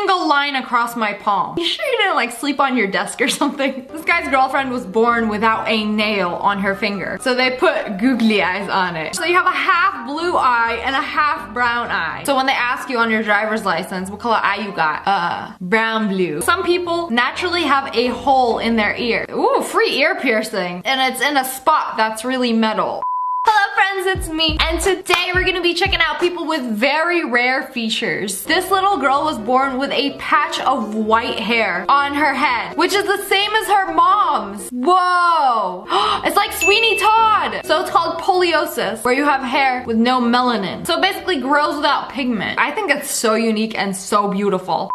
single line across my palm. You sure you didn't like sleep on your desk or something? This guy's girlfriend was born without a nail on her finger, so they put googly eyes on it. So you have a half blue eye and a half brown eye. So when they ask you on your driver's license what color eye you got, brown blue. Some people naturally have a hole in their ear. Ooh, free ear piercing, and it's in a spot that's really metal. Hello friends, it's me, and today we're gonna be checking out people with very rare features. This little girl was born with a patch of white hair on her head, which is the same as her mom's. Whoa! It's like Sweeney Todd! So it's called poliosis, where you have hair with no melanin. So it basically grows without pigment. I think it's so unique and so beautiful.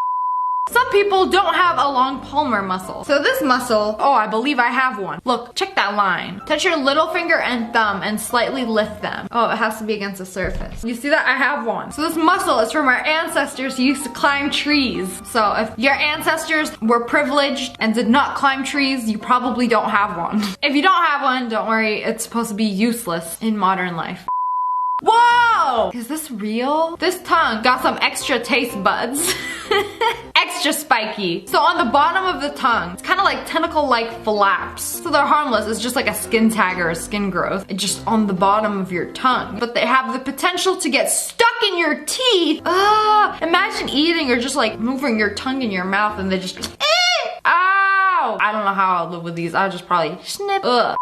Some people don't have a long palmar muscle. So this muscle, oh, I believe I have one. Look, check that line. Touch your little finger and thumb and slightly lift them. Oh, it has to be against the surface. You see that? I have one. So this muscle is from our ancestors who used to climb trees. So if your ancestors were privileged and did not climb trees, you probably don't have one. If you don't have one, don't worry, it's supposed to be useless in modern life. Whoa! Is this real? This tongue got some extra taste buds. Extra spiky. So on the bottom of the tongue, it's kind of like tentacle-like flaps. So they're harmless. It's just like a skin tag or a skin growth. It's just on the bottom of your tongue. But they have the potential to get stuck in your teeth. Imagine eating or just like moving your tongue in your mouth and they just, ow! I don't know how I'll live with these. I'll just probably snip. Ugh.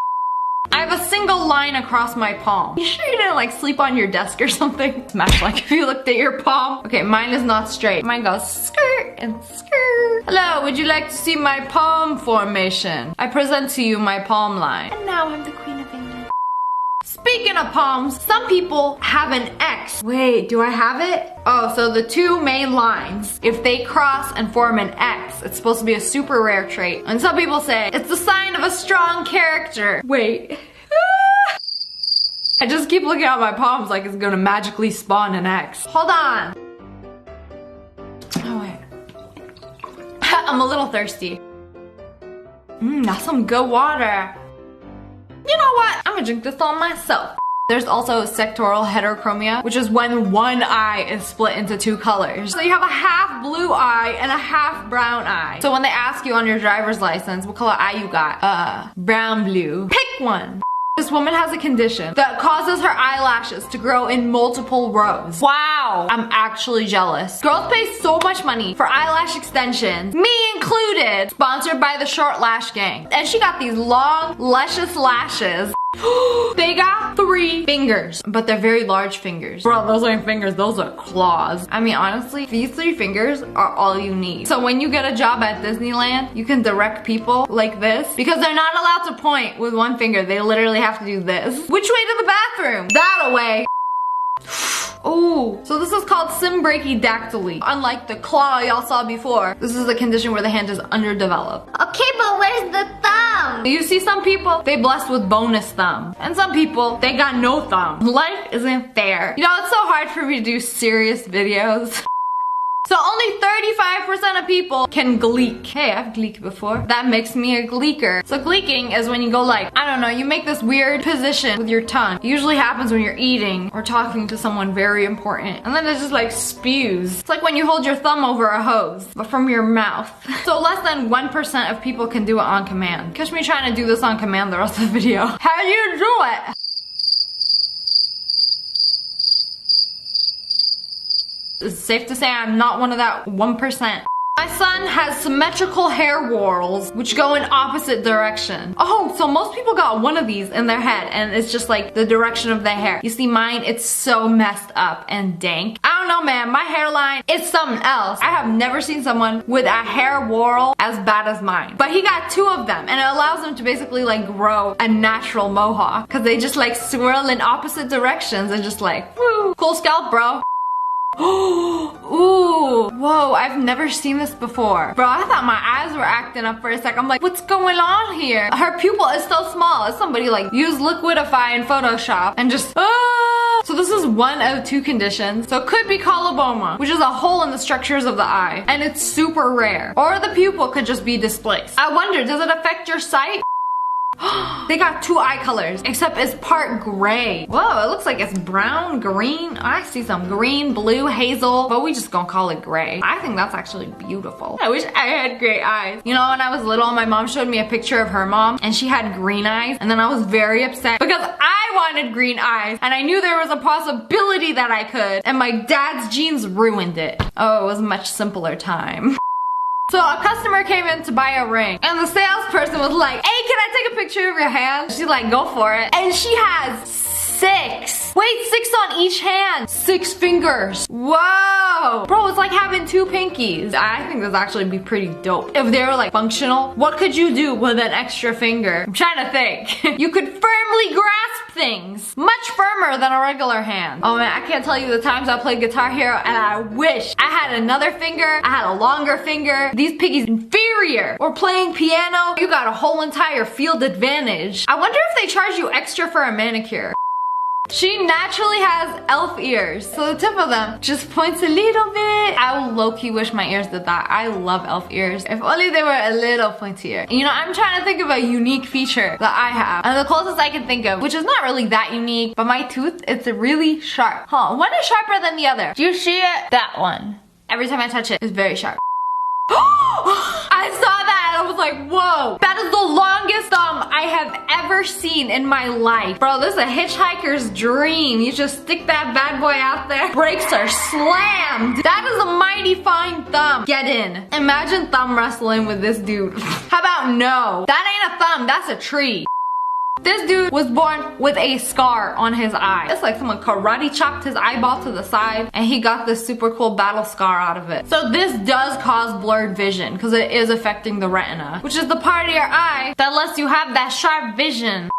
I have a single line across my palm. You sure you didn't like sleep on your desk or something? Smash like if you looked at your palm. Okay, mine is not straight. Mine goes skirt and skirt. Hello, would you like to see my palm formation? I present to you my palm line. And now I'm the Queen of England. Speaking of palms, some people have an X. Wait, do I have it? Oh, so the two main lines, if they cross and form an X, it's supposed to be a super rare trait. And some people say, it's the sign of a strong character. Wait. I just keep looking at my palms like it's gonna magically spawn an X. Hold on. Oh wait. I'm a little thirsty. That's some good water. You know what? I'm gonna drink this all myself. There's also sectoral heterochromia, which is when one eye is split into two colors. So you have a half blue eye and a half brown eye. So when they ask you on your driver's license what color eye you got, brown blue. Pick one. This woman has a condition that causes her eyelashes to grow in multiple rows. Wow, I'm actually jealous. Girls pay so much money for eyelash extensions, me included, sponsored by the Short Lash Gang. And she got these long, luscious lashes. They got 3 fingers, but they're very large fingers. Bro, those aren't fingers, those are claws. I mean, honestly, these 3 fingers are all you need. So when you get a job at Disneyland, you can direct people like this because they're not allowed to point with one finger. They literally have to do this. Which way to the bathroom? That way. Oh, so this is called symbrachydactyly. Unlike the claw y'all saw before, this is a condition where the hand is underdeveloped. Okay, but where's the thumb? You see some people, they blessed with bonus thumb. And some people, they got no thumb. Life isn't fair. You know, it's so hard for me to do serious videos. So only 35% of people can gleek. Hey, I've gleeked before. That makes me a gleeker. So gleeking is when you go like, I don't know, you make this weird position with your tongue. It usually happens when you're eating or talking to someone very important. And then it just like spews. It's like when you hold your thumb over a hose, but from your mouth. So less than 1% of people can do it on command. Catch me trying to do this on command the rest of the video. How do you do it? It's safe to say I'm not one of that 1%. My son has symmetrical hair whorls, which go in opposite direction. Oh, so most people got one of these in their head, and it's just like the direction of their hair. You see mine, it's so messed up and dank. I don't know, man, my hairline is something else. I have never seen someone with a hair whorl as bad as mine. But he got 2 of them, and it allows him to basically like grow a natural mohawk, because they just like swirl in opposite directions and just like, woo, cool scalp, bro. Ooh, whoa, I've never seen this before. Bro, I thought my eyes were acting up for a sec. I'm like, what's going on here? Her pupil is so small. It's somebody like used Liquidify in Photoshop and just, So this is one of 2 conditions. So it could be coloboma, which is a hole in the structures of the eye, and it's super rare. Or the pupil could just be displaced. I wonder, does it affect your sight? They got 2 eye colors, except it's part gray. Whoa, it looks like it's brown, green. I see some green, blue, hazel, but we just gonna call it gray. I think that's actually beautiful. I wish I had gray eyes. You know, when I was little, my mom showed me a picture of her mom and she had green eyes, and then I was very upset because I wanted green eyes and I knew there was a possibility that I could, and my dad's genes ruined it. Oh, it was a much simpler time. So a customer came in to buy a ring and the salesperson was like, hey, can I take a picture of your hand? She's like, go for it. And she has 6. Wait, 6 on each hand. 6 fingers. Whoa. Bro, it's like having 2 pinkies. I think this actually be pretty dope. If they were like functional, what could you do with an extra finger? I'm trying to think. You could firmly grasp things. Much firmer than a regular hand. Oh man, I can't tell you the times I played Guitar Hero and I wish I had another finger. I had a longer finger. These piggies inferior. Or playing piano, you got a whole entire field advantage. I wonder if they charge you extra for a manicure. She naturally has elf ears, so the tip of them just points a little bit. I will low-key wish my ears did that. I love elf ears. If only they were a little pointier. You know, I'm trying to think of a unique feature that I have, and the closest I can think of, which is not really that unique, but my tooth, it's really sharp. Huh, one is sharper than the other. Do you see it? That one. Every time I touch it, it's very sharp. I saw that and I was like, whoa, that is the longest thumb I have ever seen in my life. Bro, this is a hitchhiker's dream. You just stick that bad boy out there, brakes are slammed. That is a mighty fine thumb. Get in. Imagine thumb wrestling with this dude. How about no? That ain't a thumb, that's a tree. This dude was born with a scar on his eye. It's like someone karate chopped his eyeball to the side and he got this super cool battle scar out of it. So this does cause blurred vision because it is affecting the retina, which is the part of your eye that lets you have that sharp vision.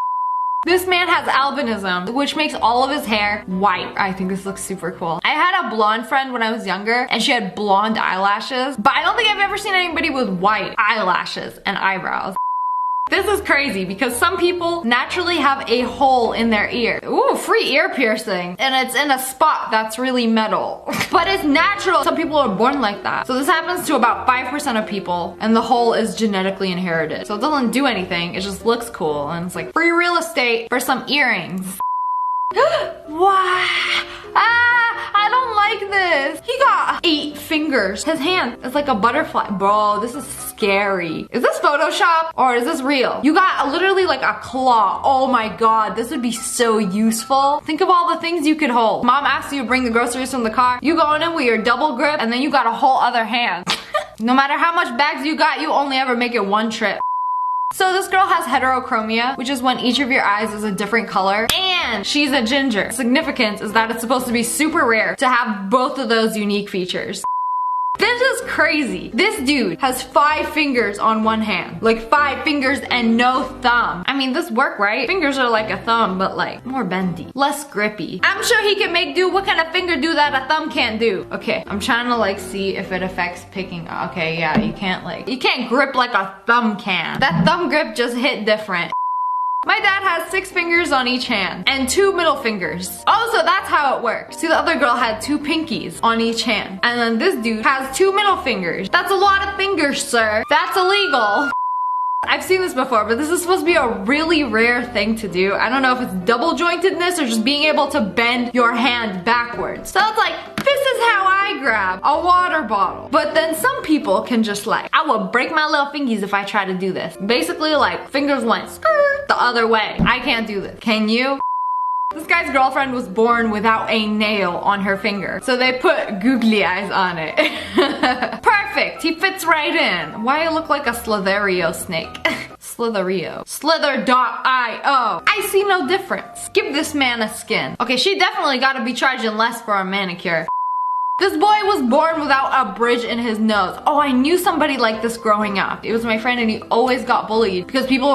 This man has albinism, which makes all of his hair white. I think this looks super cool. I had a blonde friend when I was younger and she had blonde eyelashes, but I don't think I've ever seen anybody with white eyelashes and eyebrows. This is crazy because some people naturally have a hole in their ear. Ooh, free ear piercing. And it's in a spot that's really metal. But it's natural. Some people are born like that. So this happens to about 5% of people and the hole is genetically inherited. So it doesn't do anything, it just looks cool and it's like free real estate for some earrings. Wow. I don't like this. He got 8 fingers. His hand is like a butterfly. Bro, this is scary. Is this Photoshop or is this real? You got literally like a claw. Oh my god, this would be so useful. Think of all the things you could hold. Mom asks you to bring the groceries from the car. You go in with your double grip and then you got a whole other hand. No matter how much bags you got, you only ever make it 1 trip. So this girl has heterochromia, which is when each of your eyes is a different color, and she's a ginger. Significance is that it's supposed to be super rare to have both of those unique features. This is crazy. This dude has 5 fingers on one hand. Like 5 fingers and no thumb. I mean, this work, right? Fingers are like a thumb, but like more bendy, less grippy. I'm sure he can make do. What kind of finger do that a thumb can't do? Okay, I'm trying to like see if it affects picking. Okay, yeah, you can't grip like a thumb can. That thumb grip just hit different. My dad has 6 fingers on each hand and 2 middle fingers. Oh, so that's how it works. See, the other girl had 2 pinkies on each hand. And then this dude has 2 middle fingers. That's a lot of fingers, sir. That's illegal. I've seen this before, but this is supposed to be a really rare thing to do. I don't know if it's double jointedness or just being able to bend your hand backwards. So it's like, this is how I grab a water bottle. But then some people can just like, I will break my little fingies if I try to do this. Basically like fingers went skirt the other way. I can't do this. Can you? This guy's girlfriend was born without a nail on her finger, so they put googly eyes on it. Perfect, he fits right in. Why it look like a Slitherio snake? Slitherio. Slither.io. I see no difference. Give this man a skin. Okay, she definitely gotta be charging less for a manicure. This boy was born without a bridge in his nose. Oh, I knew somebody like this growing up. It was my friend and he always got bullied because people were